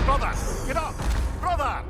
Brother, get up! Brother!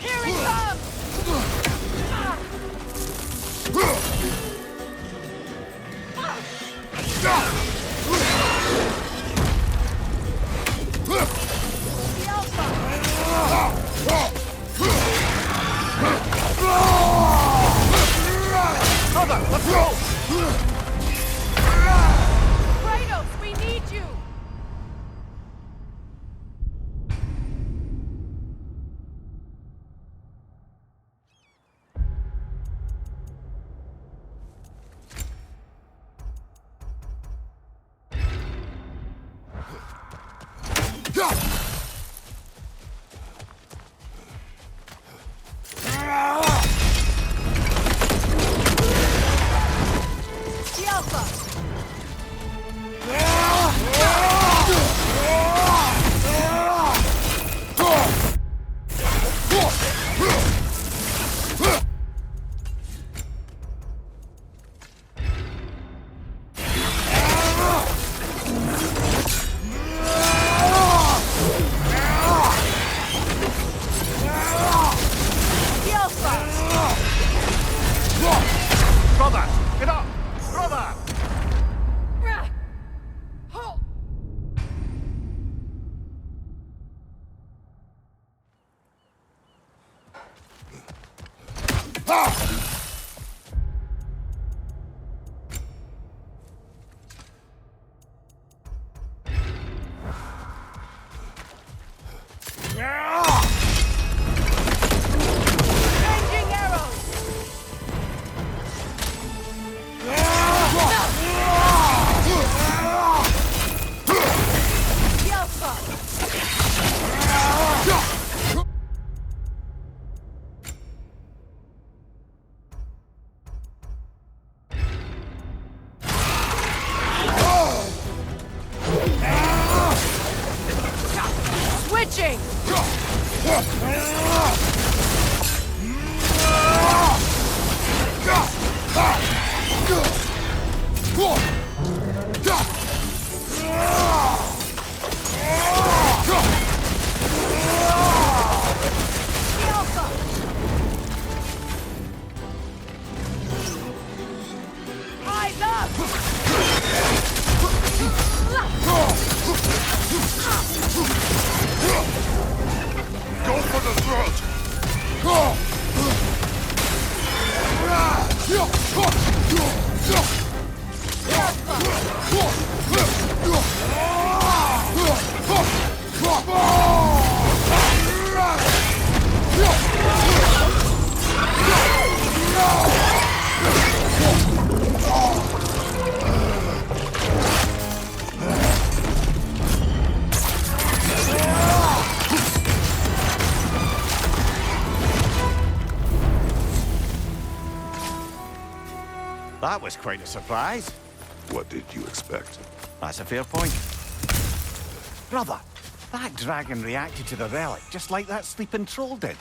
Here he comes! Brother, let's go! Kratos, we need you! Brother, get up! Brother! Changing arrows! Switching! Eyes up! Go for the throat! That was quite a surprise. What did you expect? That's a fair point. Brother, that dragon reacted to the relic just like that sleeping troll did.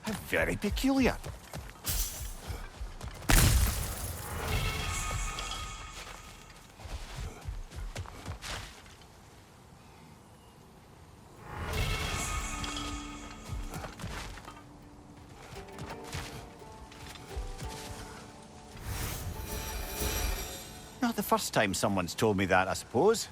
How very peculiar. Not the first time someone's told me that, I suppose.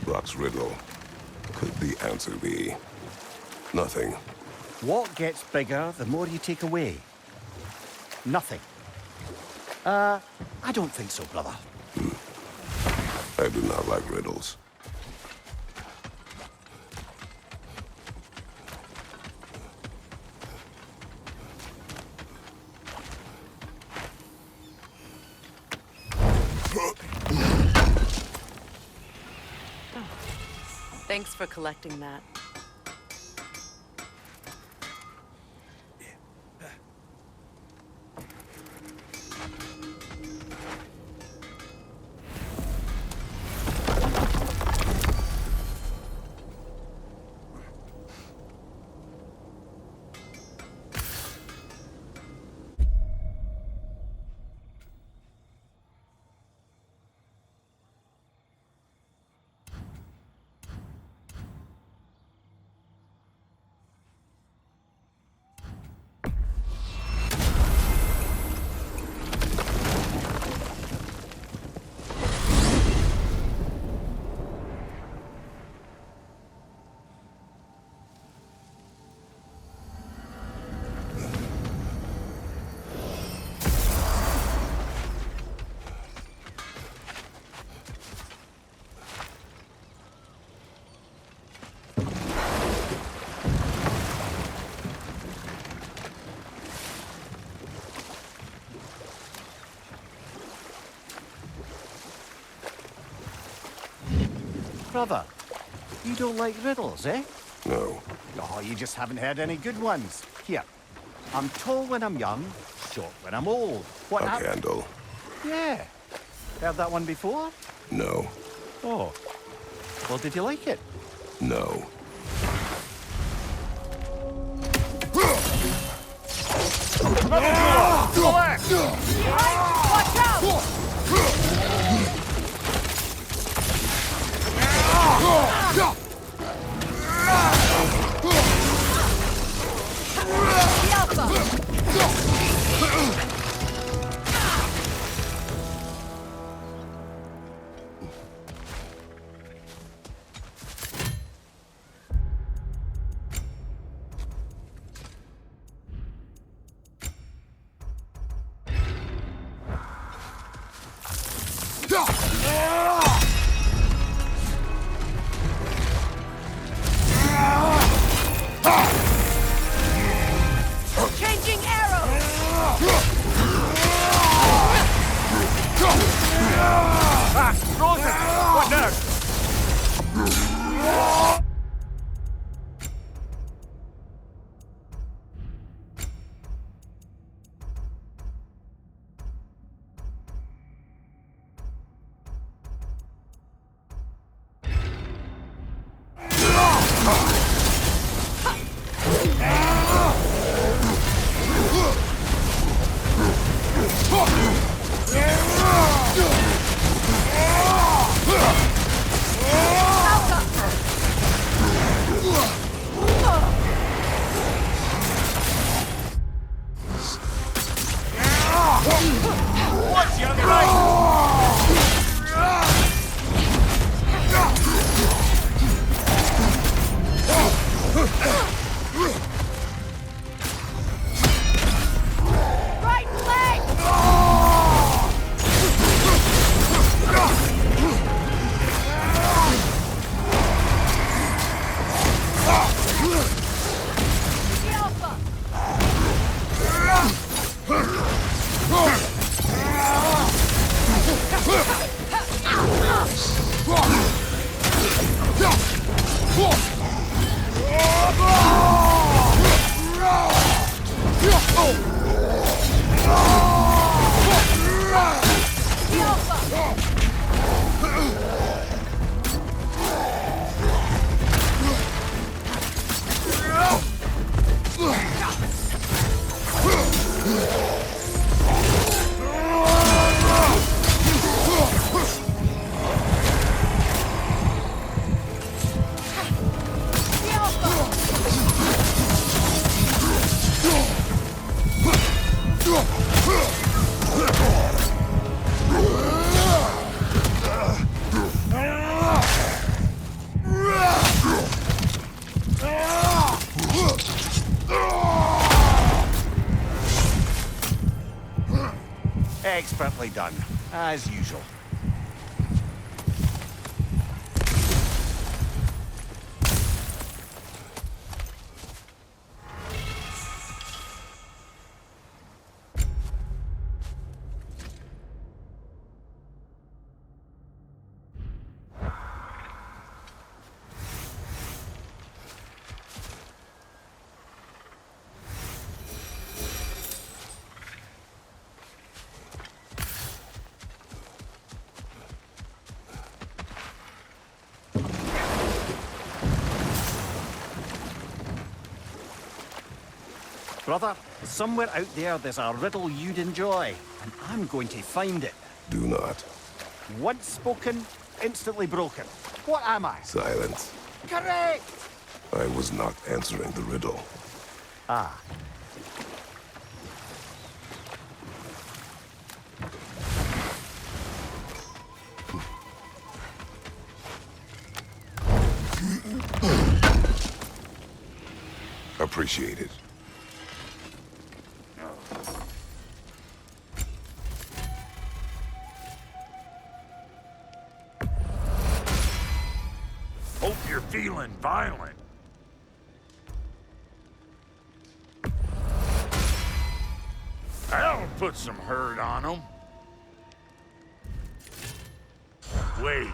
Brock's riddle. Could the answer be nothing? What gets bigger the more you take away? Nothing. I don't think so, brother. I do not like riddles. Thanks for collecting that. Brother, you don't like riddles, eh? No. Oh, you just haven't heard any good ones. Here, I'm tall when I'm young, short when I'm old. What A hap- candle. Yeah. Heard that one before? No. Oh. Well, did you like it? No. Watch out! The Alpha! Changing arrows! Expertly done, as usual. Brother, somewhere out there's a riddle you'd enjoy, and I'm going to find it. Do not. Once spoken, instantly broken. What am I? Silence. Correct! I was not answering the riddle. Ah. Appreciate it. Hope you're feeling violent. That'll put some hurt on them. Wait,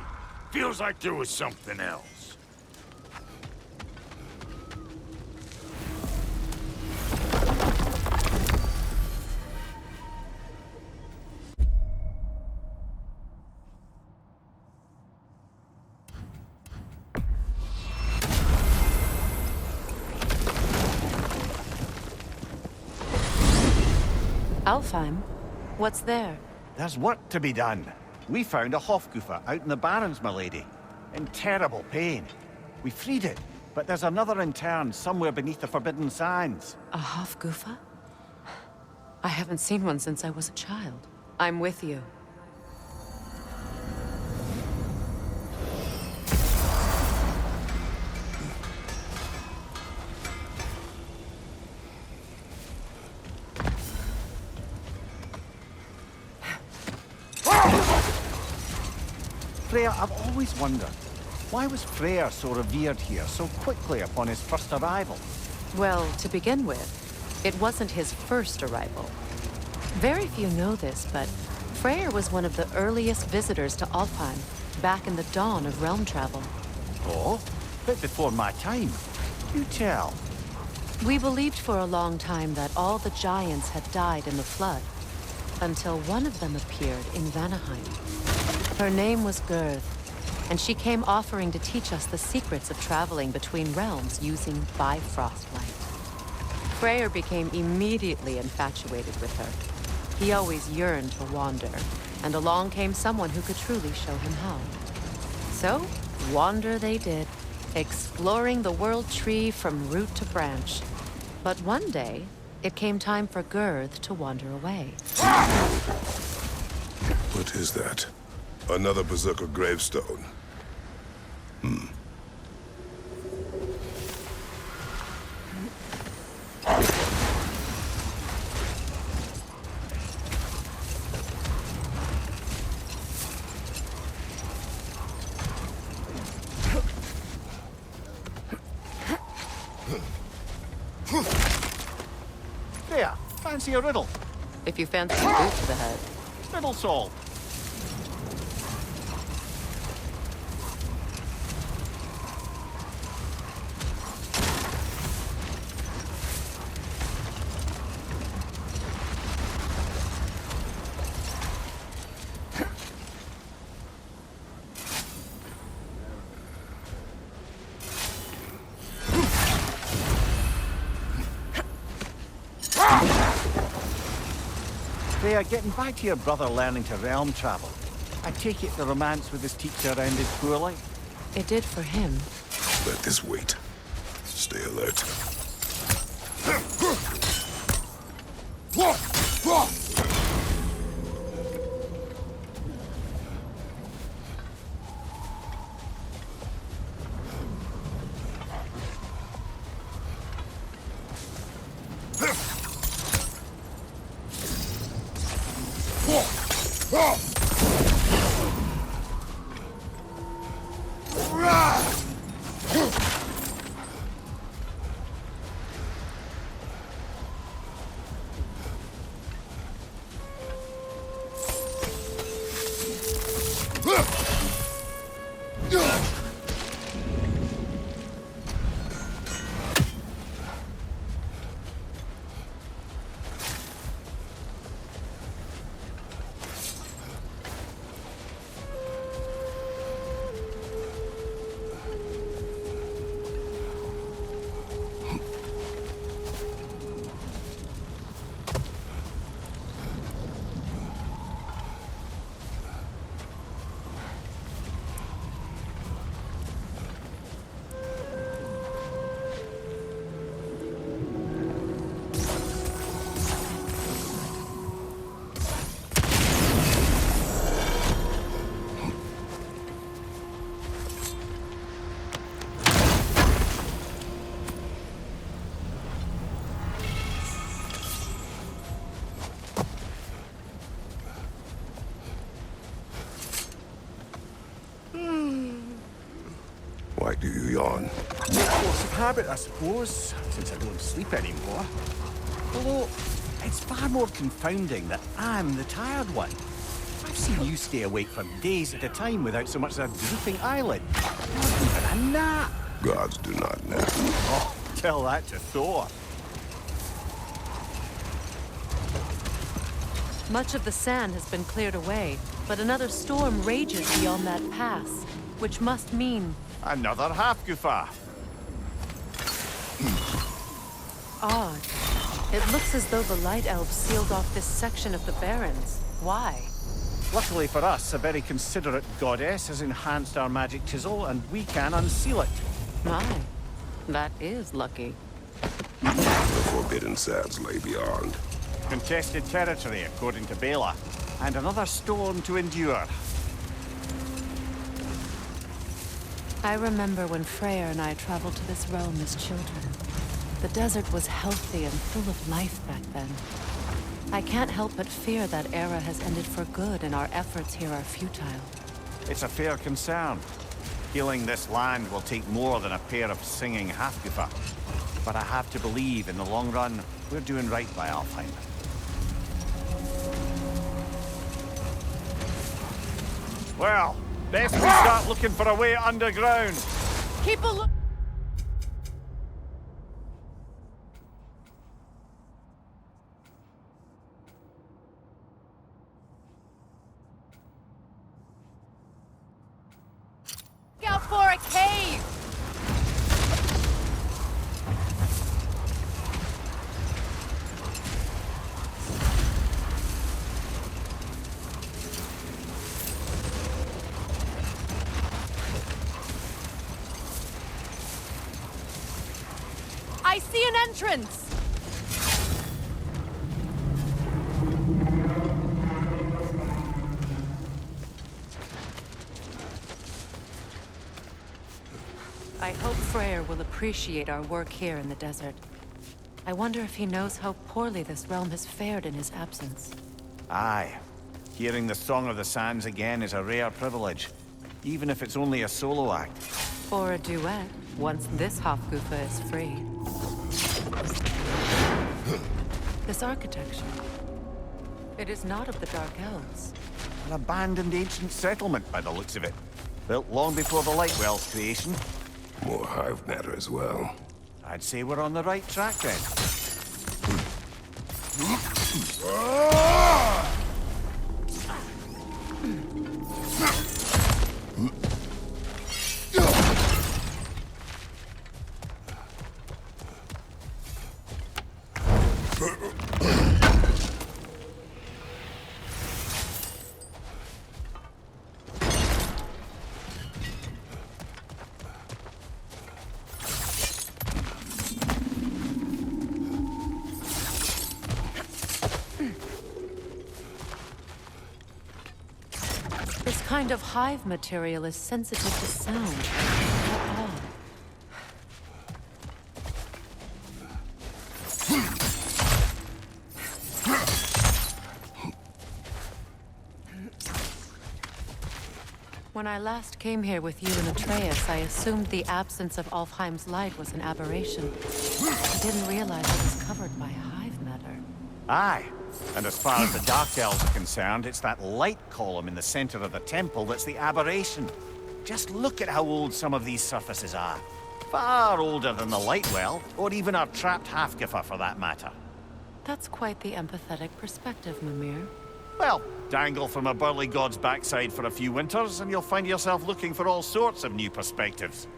feels like there was something else. Alfheim? What's there? There's work to be done. We found a Hofgufer out in the Barrens, my lady. In terrible pain. We freed it, but there's another intern somewhere beneath the Forbidden Sands. A Hofgufer? I haven't seen one since I was a child. I'm with you. Freya, I've always wondered, why was Freyr so revered here so quickly upon his first arrival? Well, to begin with, it wasn't his first arrival. Very few know this, but Freyr was one of the earliest visitors to Alfheim, back in the dawn of realm travel. Oh, bit before my time. You tell. We believed for a long time that all the giants had died in the flood, until one of them appeared in Vanaheim. Her name was Gerd, and she came offering to teach us the secrets of traveling between realms using Bifrost light. Freyr became immediately infatuated with her. He always yearned to wander, and along came someone who could truly show him how. So, wander they did, exploring the world tree from root to branch. But one day, it came time for Gerd to wander away. What is that? Another Berserker gravestone. There, fancy a riddle. If you fancy a boot to the head. Riddle solved. Freya, getting back to your brother learning to realm travel. I take it the romance with his teacher ended poorly? It did for him. Let this wait. Stay alert. Why do you yawn? Force of habit, I suppose, since I don't sleep anymore. Although, it's far more confounding that I'm the tired one. I've seen you stay awake for days at a time without so much as a drooping eyelid. Not even a nap. Gods do not nap. Oh, tell that to Thor. Much of the sand has been cleared away, but another storm rages beyond that pass, which must mean... Another half-goofer. odd. It looks as though the Light Elves sealed off this section of the Barrens. Why? Luckily for us, a very considerate goddess has enhanced our magic chisel, and we can unseal it. My, that is lucky. The forbidden sands lay beyond. Contested territory, according to Bela. And another storm to endure. I remember when Freyr and I traveled to this realm as children. The desert was healthy and full of life back then. I can't help but fear that era has ended for good and our efforts here are futile. It's a fair concern. Healing this land will take more than a pair of singing Halfgoofer. But I have to believe, in the long run, we're doing right by Alfheim. Well, best we start looking for a way underground. Keep a look. Look out for a cave! I see an entrance! I hope Freyr will appreciate our work here in the desert. I wonder if he knows how poorly this realm has fared in his absence. Aye. Hearing the Song of the Sands again is a rare privilege, even if it's only a solo act. Or a duet, once this Hofgufa is free. This architecture. It is not of the Dark Elves. An abandoned ancient settlement by the looks of it. Built long before the Lightwell's creation. More hive matter as well. I'd say we're on the right track then. This kind of hive material is sensitive to sound. How odd. When I last came here with you and Atreus, I assumed the absence of Alfheim's light was an aberration. I didn't realize it was covered by hive matter. Aye. And as far as the Dark Elves are concerned, it's that light column in the center of the temple that's the aberration. Just look at how old some of these surfaces are. Far older than the Lightwell, or even our trapped Halfgiffer for that matter. That's quite the empathetic perspective, Mimir. Well, dangle from a burly god's backside for a few winters, and you'll find yourself looking for all sorts of new perspectives.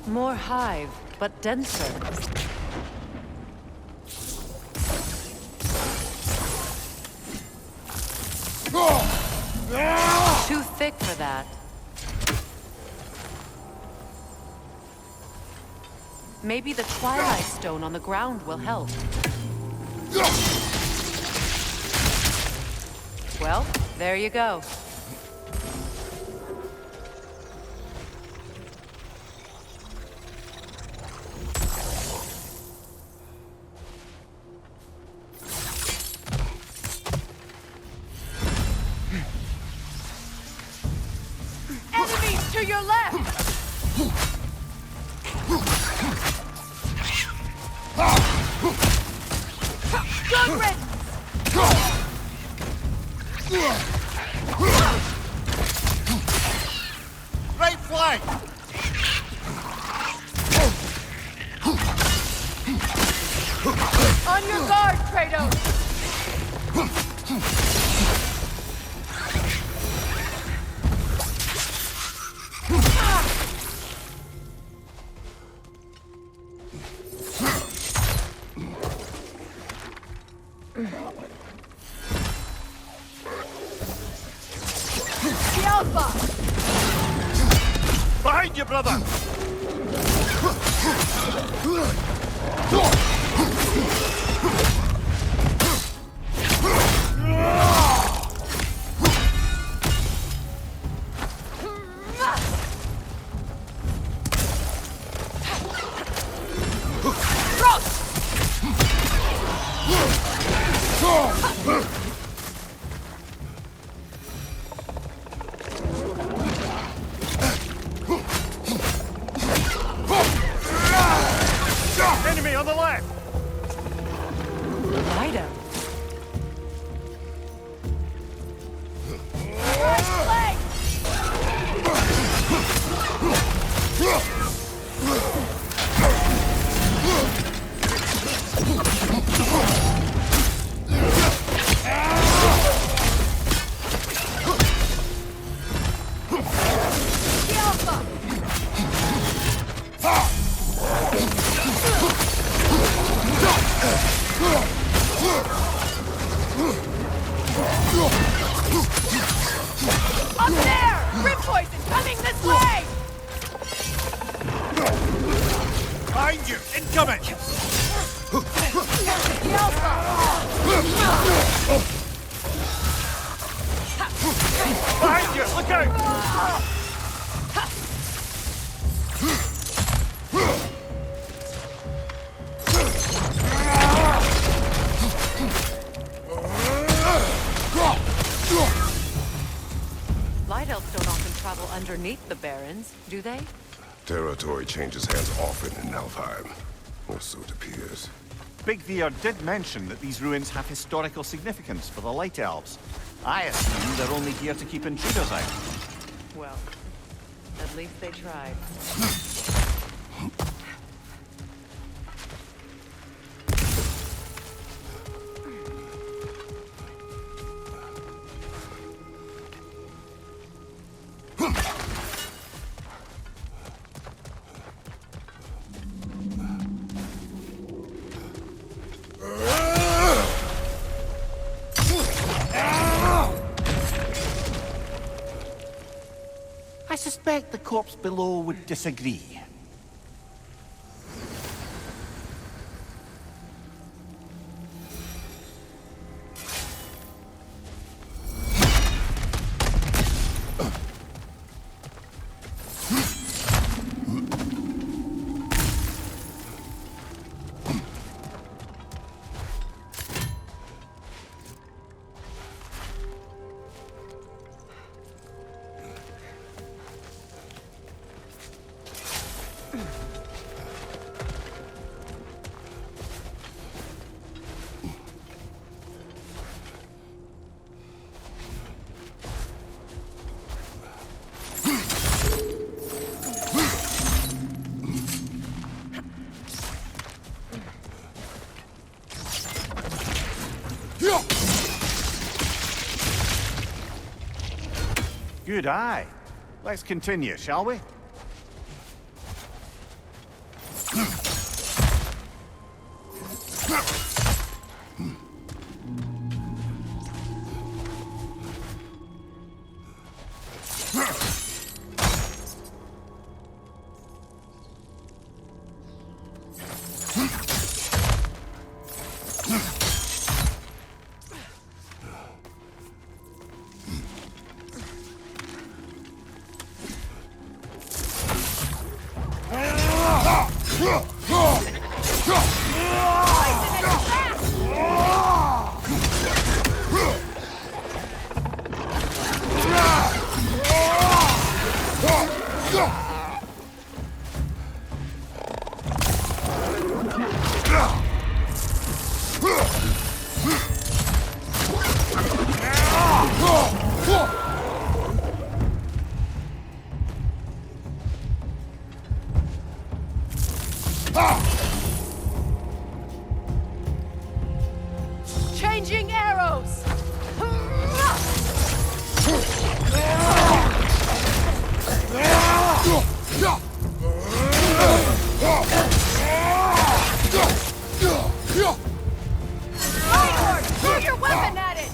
More hive, but denser. Too thick for that. Maybe the Twilight Stone on the ground will help. Well, there you go. Enemies to your left! Good riddance! Right flank! On your guard, Kratos! The Alpha! Behind you, brother! Enemy on the left! Light out. Up there! Rip poison coming this way! Behind you! Incoming! Behind you! Look out! Light elves don't often travel underneath the barrens, do they? Territory changes hands often in Alfheim. Or so it appears. Big Veer did mention that these ruins have historical significance for the Light Elves. I assume they're only here to keep intruders out. Well, at least they tried. I suspect the corpse below would disagree. Good eye. Let's continue, shall we? Changing arrows! Fighter! Throw your weapon at it!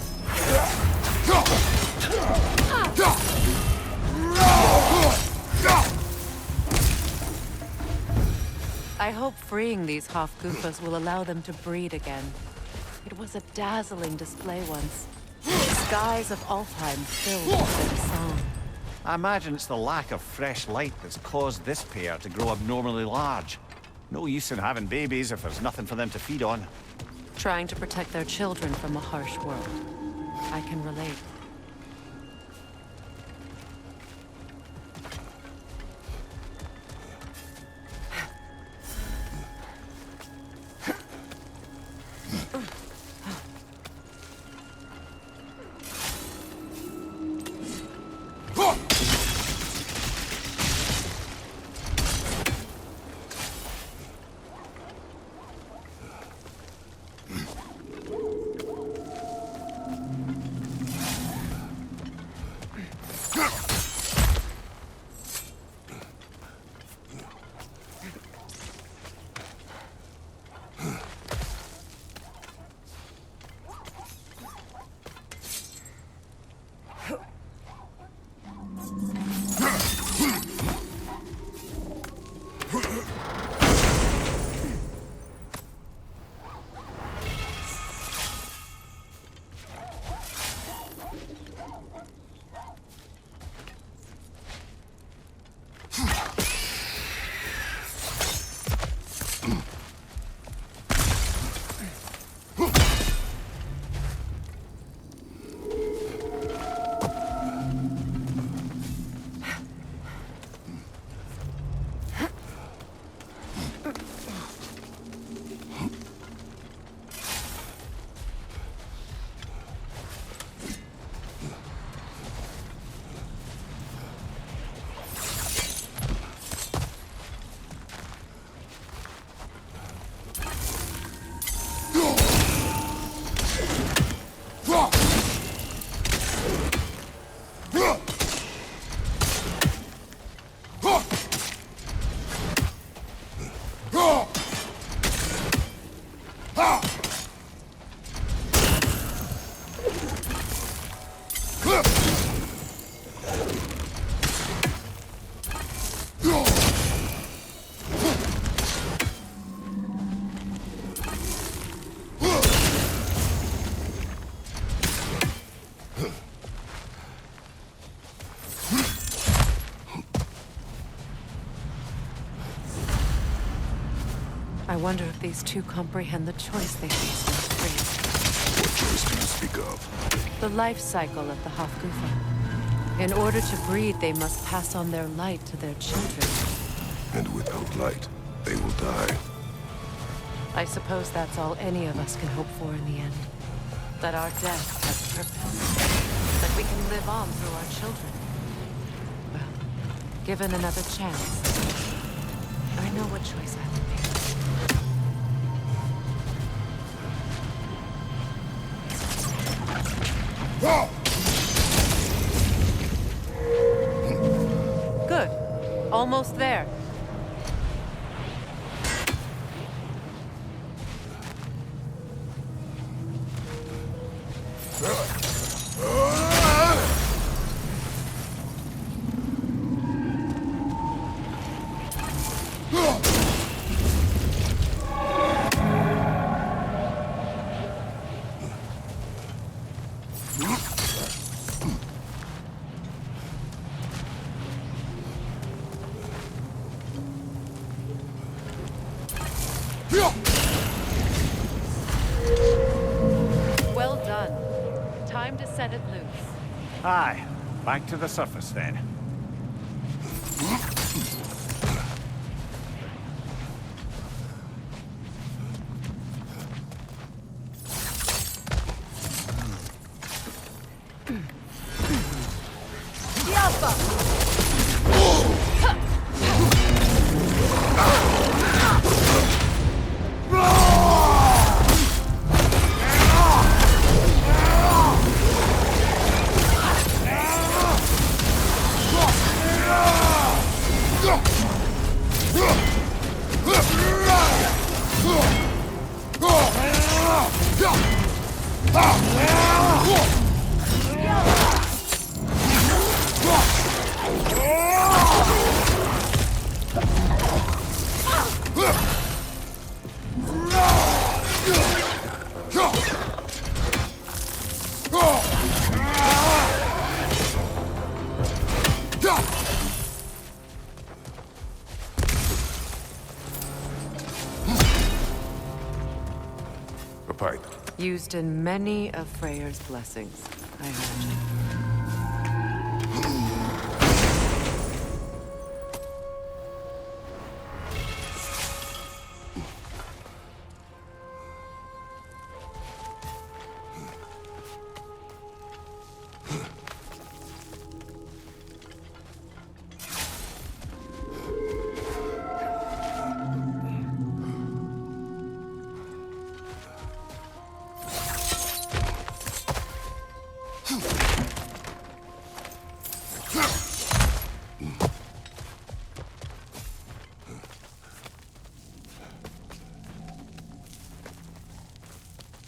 I hope freeing these Hofgufas will allow them to breed again. It was a dazzling display once. The skies of Alfheim filled with their song. I imagine it's the lack of fresh light that's caused this pair to grow abnormally large. No use in having babies if there's nothing for them to feed on. Trying to protect their children from a harsh world. I can relate. I wonder if these two comprehend the choice they face in the street. What choice do you speak of? The life cycle of the Hofgufa. In order to breed, they must pass on their light to their children. And without light, they will die. I suppose that's all any of us can hope for in the end. That our death has purpose. That we can live on through our children. Well, given another chance, I know what choice I would make. Good. Almost there. Well done. Time to set it loose. Aye, back to the surface then. A pipe. Used in many of Freyr's blessings, I imagine.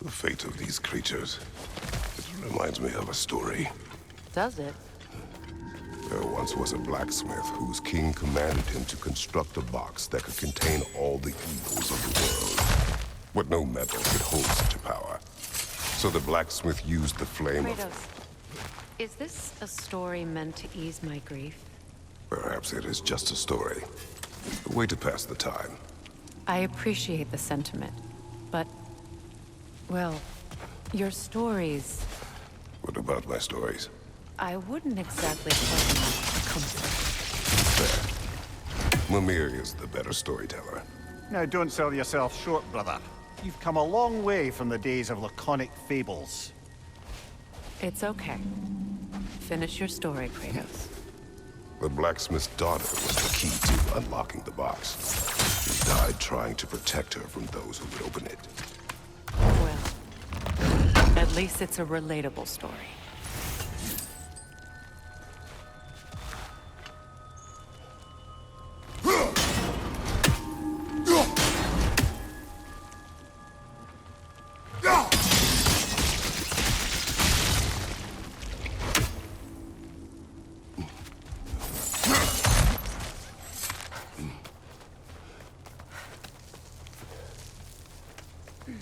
The fate of these creatures. It reminds me of a story. Does it? There once was a blacksmith whose king commanded him to construct a box that could contain all the evils of the world. But no metal could hold such a power. So the blacksmith used the flame of... Kratos, is this a story meant to ease my grief? Perhaps it is just a story. A way to pass the time. I appreciate the sentiment, but... well, your stories... What about my stories? I wouldn't exactly call them comfort. Fair. Mimir is the better storyteller. Now don't sell yourself short, brother. You've come a long way from the days of laconic fables. It's okay. Finish your story, Kratos. The blacksmith's daughter was the key to unlocking the box. She died trying to protect her from those who would open it. Well, at least it's a relatable story. It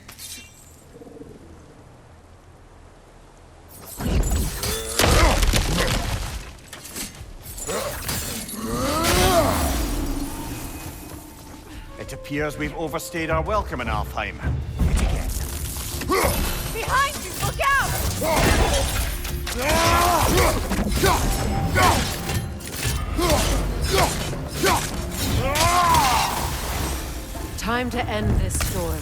appears we've overstayed our welcome in Alfheim. Hit again. Behind you! Look out! Time to end this storm.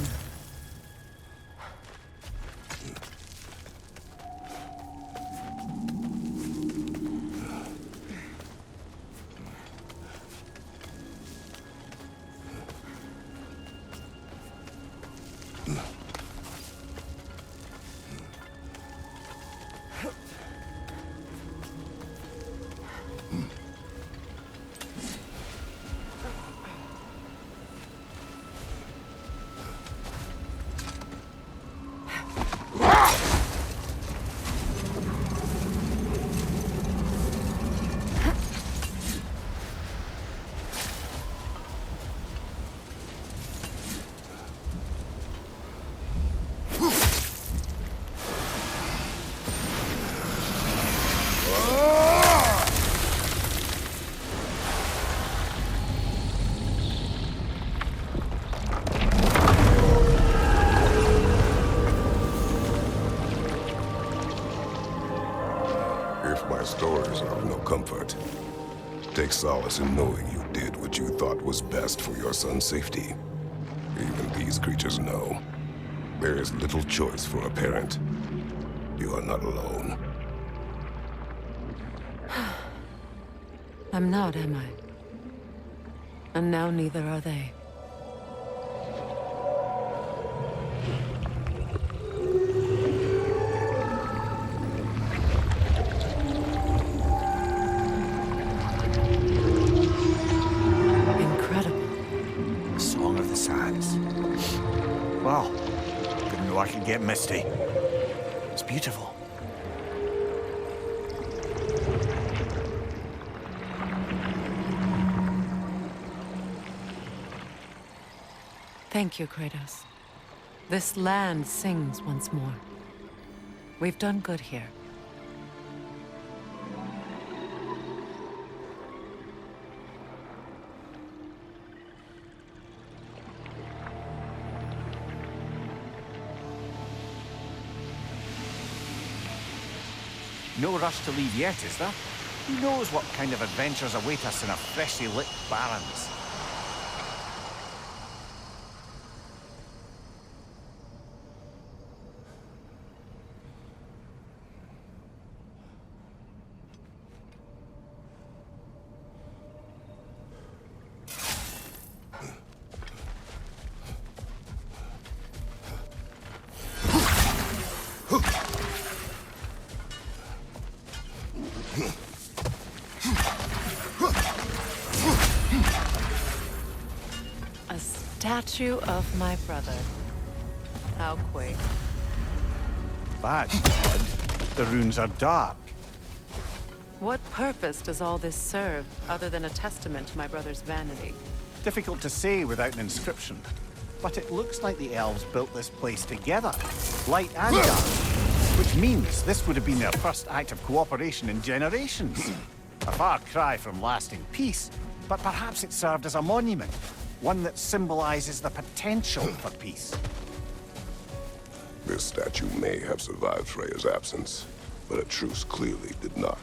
If my stories are of no comfort, take solace in knowing you did what you thought was best for your son's safety. Even these creatures know. There is little choice for a parent. You are not alone. I'm not, am I? And now neither are they. Incredible. Song of the Sands. Well, didn't know I could get misty. It's beautiful. Thank you, Kratos. This land sings once more. We've done good here. No rush to leave yet, is there? Who knows what kind of adventures await us in our freshly lit barrens? A statue of my brother. How quaint. That's odd. The runes are dark. What purpose does all this serve, other than a testament to my brother's vanity? Difficult to say without an inscription. But it looks like the elves built this place together, light and dark. Which means this would have been their first act of cooperation in generations. A far cry from lasting peace, but perhaps it served as a monument. One that symbolizes the potential for peace. This statue may have survived Freya's absence, but a truce clearly did not.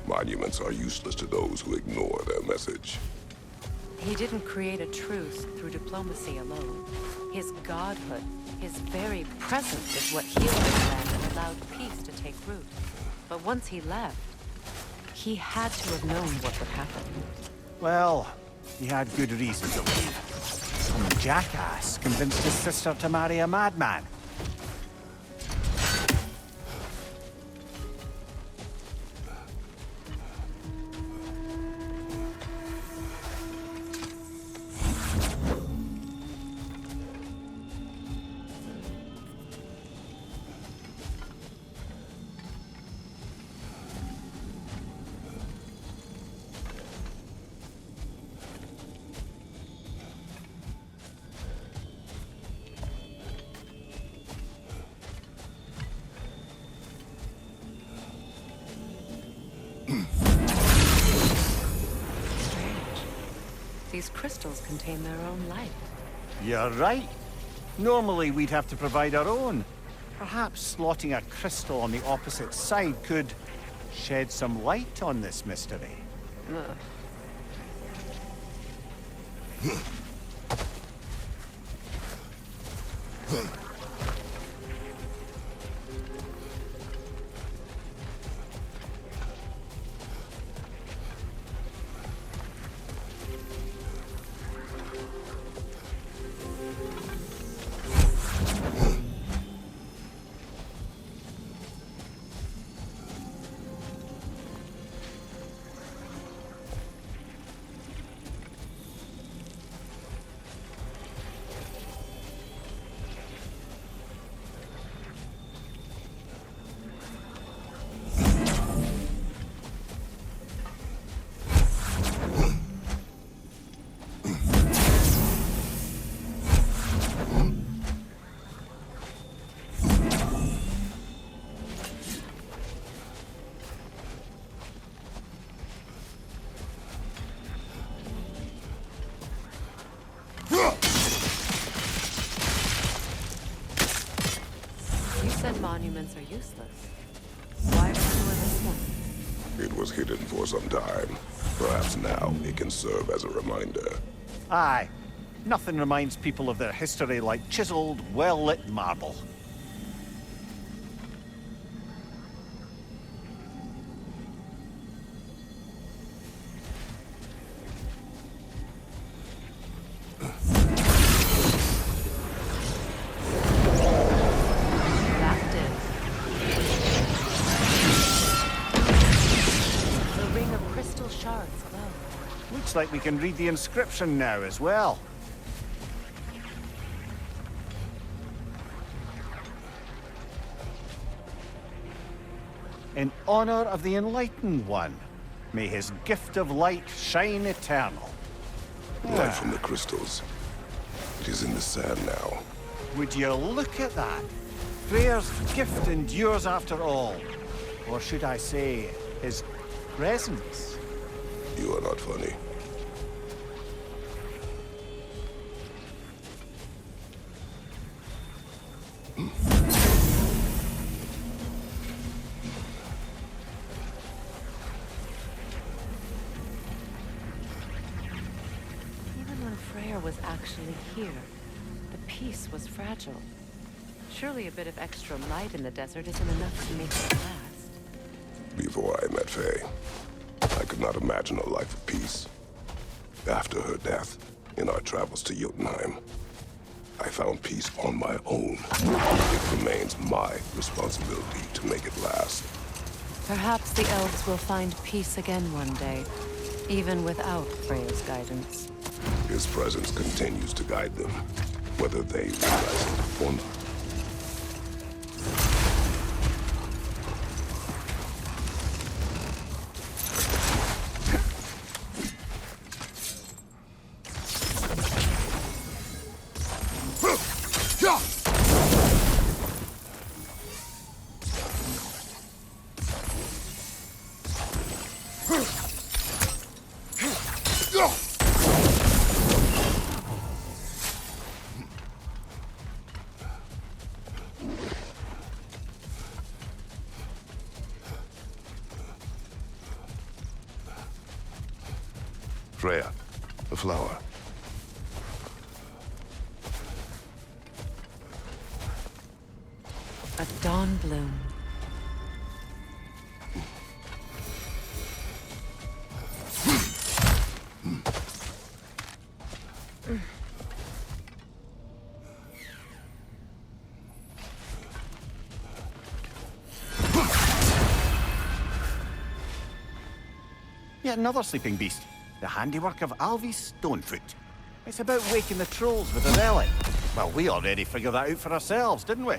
Monuments are useless to those who ignore their message. He didn't create a truce through diplomacy alone. His godhood, his very presence is what healed this land and allowed peace to take root. But once he left, he had to have known what would happen. Well, he had good reason to leave. Some jackass convinced his sister to marry a madman. these crystals contain their own light. You're right. Normally we'd have to provide our own. Perhaps slotting a crystal on the opposite side could shed some light on this mystery. Ugh. You said monuments are useless. Why restore this one? It was hidden for some time. Perhaps now it can serve as a reminder. Aye. Nothing reminds people of their history like chiseled, well-lit marble. That did. The ring of crystal shards glow. Looks like we can read the inscription now as well. In honor of the Enlightened One, may his gift of light shine eternal. Light from the crystals. It is in the sand now. Would you look at that? Freyr's gift endures after all. Or should I say, his presence? You are not funny. Even when Freyr was actually here, the peace was fragile. Surely a bit of extra light in the desert isn't enough to make it last. Before I met Faye, I could not imagine a life of peace. After her death, in our travels to Jotunheim, I found peace on my own. It remains my responsibility to make it last. Perhaps the elves will find peace again one day, even without Freya's guidance. His presence continues to guide them, whether they realize it or not. Freya, the flower. A dawn bloom. Yet another sleeping beast. The handiwork of Alvi's Stonefoot. It's about waking the trolls with a relic. Well, we already figured that out for ourselves, didn't we?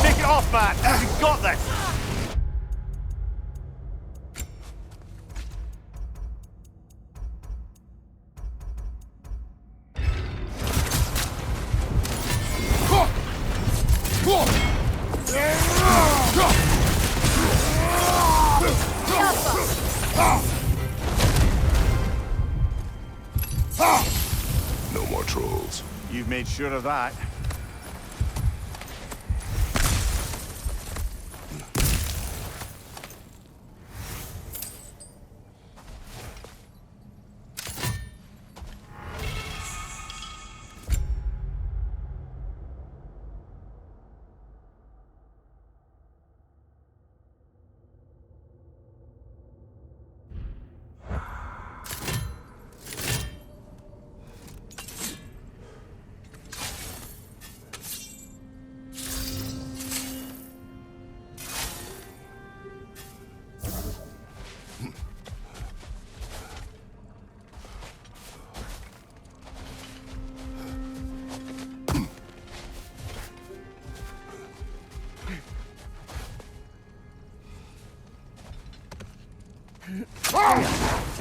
Take it off, man! You've got this! No more trolls. You've made sure of that.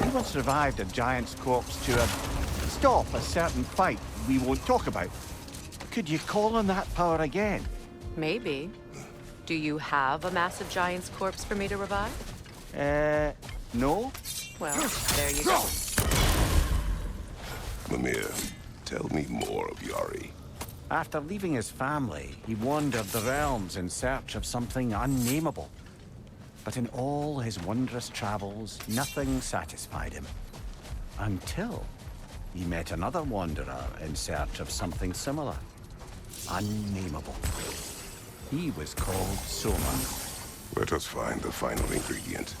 He once revived a giant's corpse to stop a certain fight we won't talk about. Could you call on that power again? Maybe. Do you have a massive giant's corpse for me to revive? No? Well, there you go. Mimir, tell me more of Yari. After leaving his family, he wandered the realms in search of something unnameable. But in all his wondrous travels, nothing satisfied him. Until he met another wanderer in search of something similar. Unnameable. He was called Soma. Let us find the final ingredient.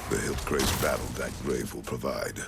The Hilt-Grace battle that grave will provide.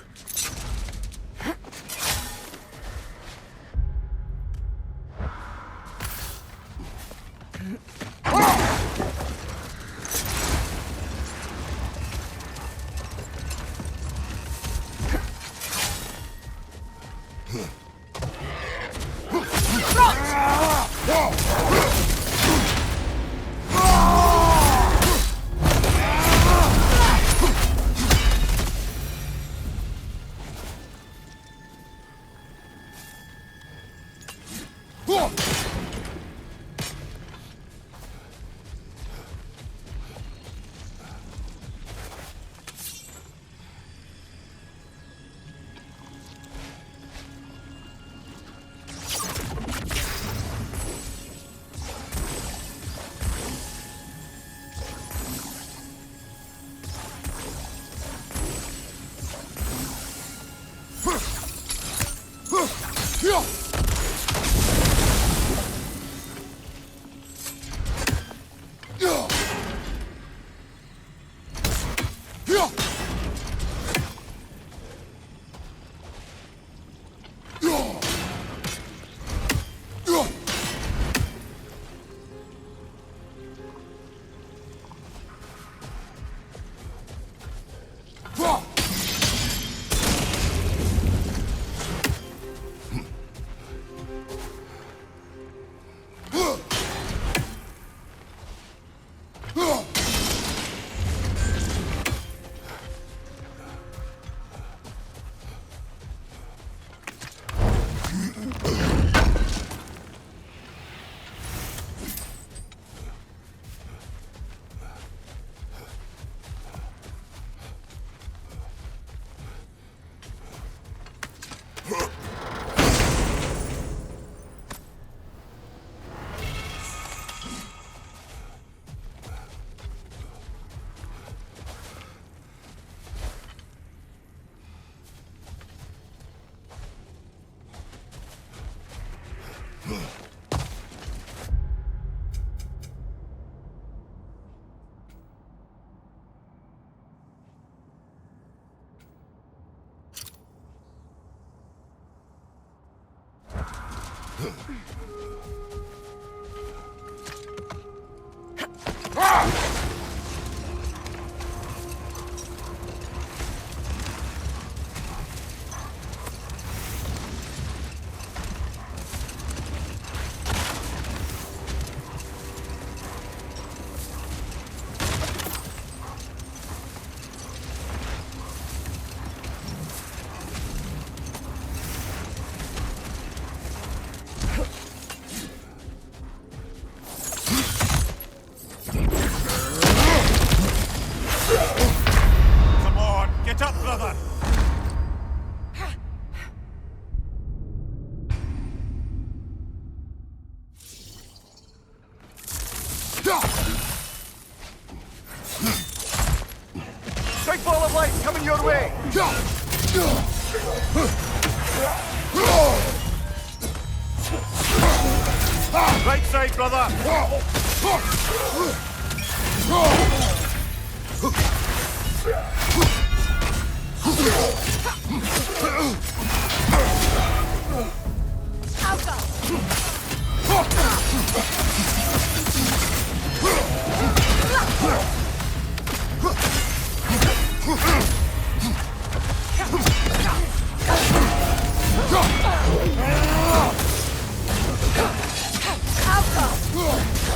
Come on, get up, brother! Big ball of light coming your way! Right side, brother!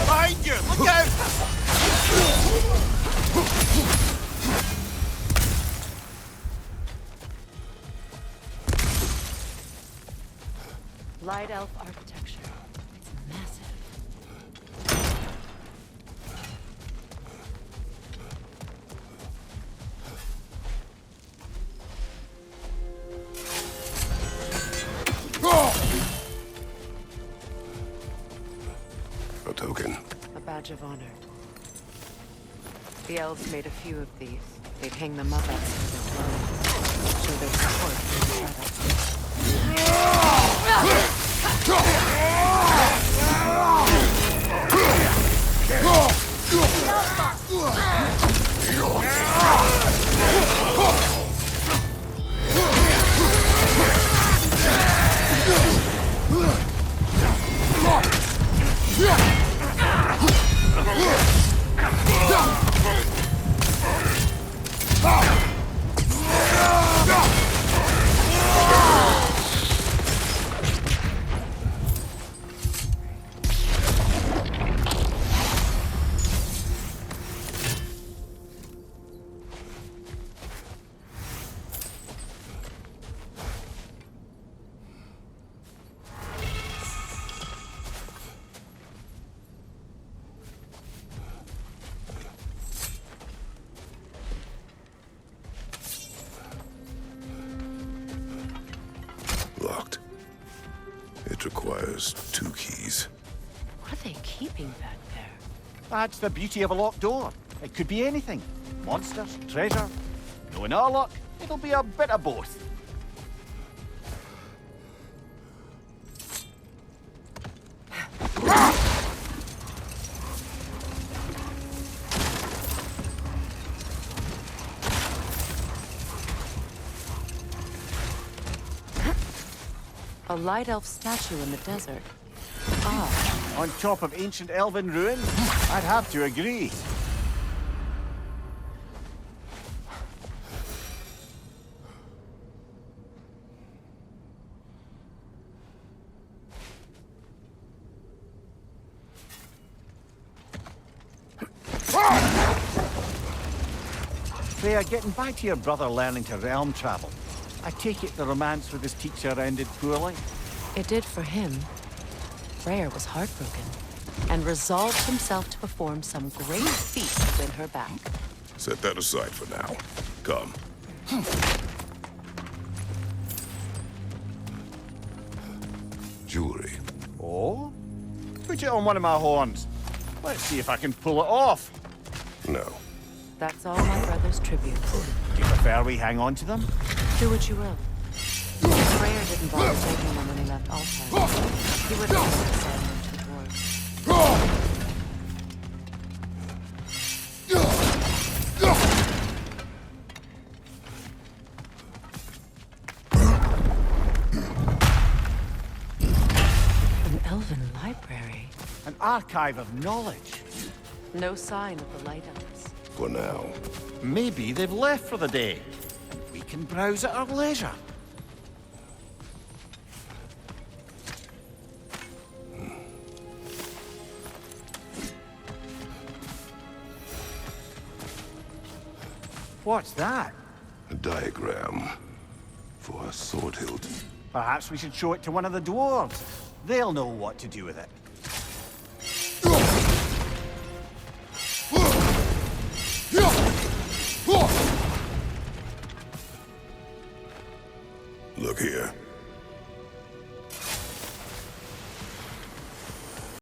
Behind you! Look out! Light elf architecture. It's massive. A token. A badge of honor. The elves made a few of these. They'd hang them up outside their dwellings. Show their support for each other. Locked. It requires 2 keys. What are they keeping back there? That's the beauty of a locked door. It could be anything. Monsters, treasure. Knowing our luck, it'll be a bit of both. A light elf statue in the desert. Ah, On top of ancient elven ruins? I'd have to agree. Freya, getting back to your brother learning to realm travel. I take it the romance with his teacher ended poorly? it did for him. Freyr was heartbroken and resolved himself to perform some great feat to win her back. Set that aside for now. Come. Jewelry. Oh? Put it on one of my horns. Let's see if I can pull it off. No. That's all my brother's tributes. Do you prefer we hang on to them? Do what you will. Freyr didn't bother taking them when he left Altai. He would have selling them to the dwarves. library. An archive of knowledge. No sign of the Light Elves. For now. Maybe they've left for the day. And we can browse at our leisure. What's that? A diagram for a sword hilt. Perhaps we should show it to one of the dwarves. They'll know what to do with it. Yeah!